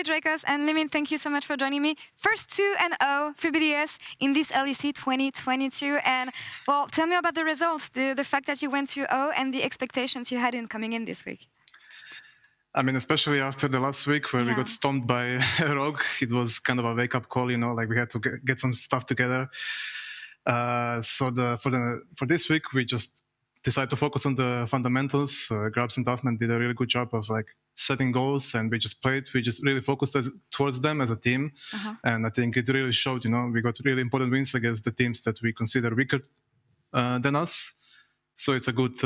Dracos and Limit, thank you so much for joining me. First 2-0 for BDS in this LEC 2022. And well, tell me about the results, the fact that you went 2-0 and the expectations you had in coming in this week. I mean, especially after the last week where we got stomped by Rogue, it was kind of a wake-up call, you know, like we had to get some stuff together. So for this week, we just decided to focus on the fundamentals. Grabs and Duffman did a really good job of like setting goals, and we just really focused towards them as a team. And I think it really showed, you know, we got really important wins against the teams that we consider weaker than us. So it's a good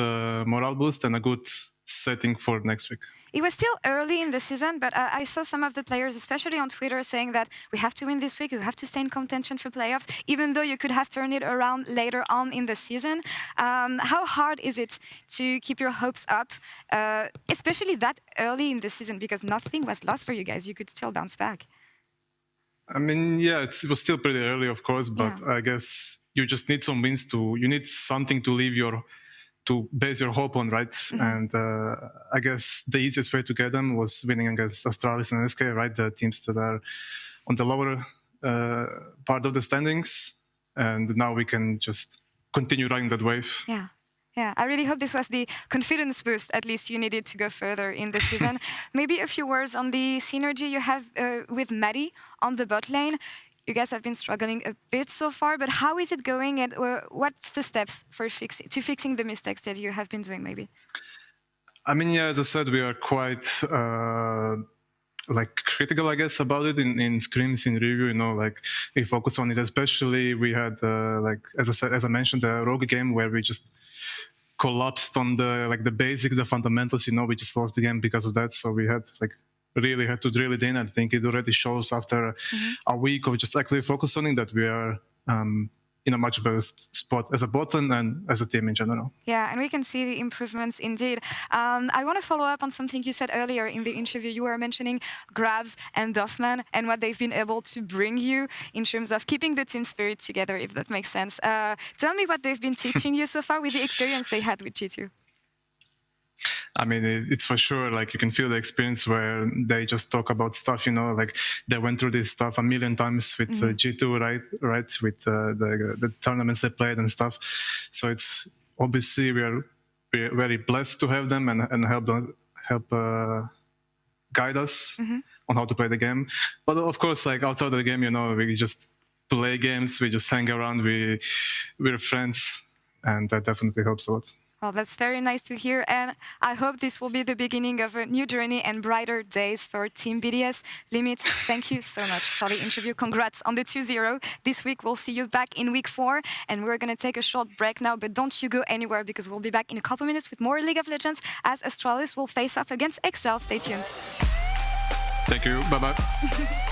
morale boost and a good setting for next week. It was still early in the season, but I saw some of the players, especially on Twitter, saying that we have to win this week, we have to stay in contention for playoffs, even though you could have turned it around later on in the season. How hard is it to keep your hopes up, especially that early in the season, because nothing was lost for you guys, you could still bounce back? I mean, yeah, it was still pretty early, of course, but I guess you just need some wins you need something to base your hope on, right? And I guess the easiest way to get them was winning against Astralis and SK, right? The teams that are on the lower part of the standings. And now we can just continue riding that wave. Yeah, I really hope this was the confidence boost, at least you needed to go further in the season. Maybe a few words on the synergy you have with Maddie on the bot lane. You guys have been struggling a bit so far, but how is it going, and what's the steps for fixing the mistakes that you have been doing, maybe? I mean, yeah, as I said, we are quite like critical, I guess, about it in scrims, in review. You know, like we focus on it. Especially, we had like as I mentioned, the Rogue game where we just collapsed on the basics, the fundamentals. You know, we just lost the game because of that. So we had really had to drill it in. I think it already shows after a week of just actually focusing on it that we are in a much better spot as a bot and as a team in general. Yeah, and we can see the improvements indeed. I want to follow up on something you said earlier in the interview. You were mentioning Grabs and Duffman and what they've been able to bring you in terms of keeping the team spirit together, if that makes sense. Tell me what they've been teaching you so far with the experience they had with G2. I mean, it's for sure, like, you can feel the experience where they just talk about stuff, you know, like they went through this stuff a million times with G2, right? With the tournaments they played and stuff. So it's obviously we're very blessed to have them and help guide us on how to play the game. But of course, like outside of the game, you know, we just play games, we just hang around, we're friends, and that definitely helps a lot. Well, that's very nice to hear, and I hope this will be the beginning of a new journey and brighter days for Team BDS. Limit, thank you so much for the interview. Congrats on the 2-0. This week, we'll see you back in week 4, and we're going to take a short break now, but don't you go anywhere, because we'll be back in a couple minutes with more League of Legends as Astralis will face off against Excel. Stay tuned. Thank you. Bye-bye.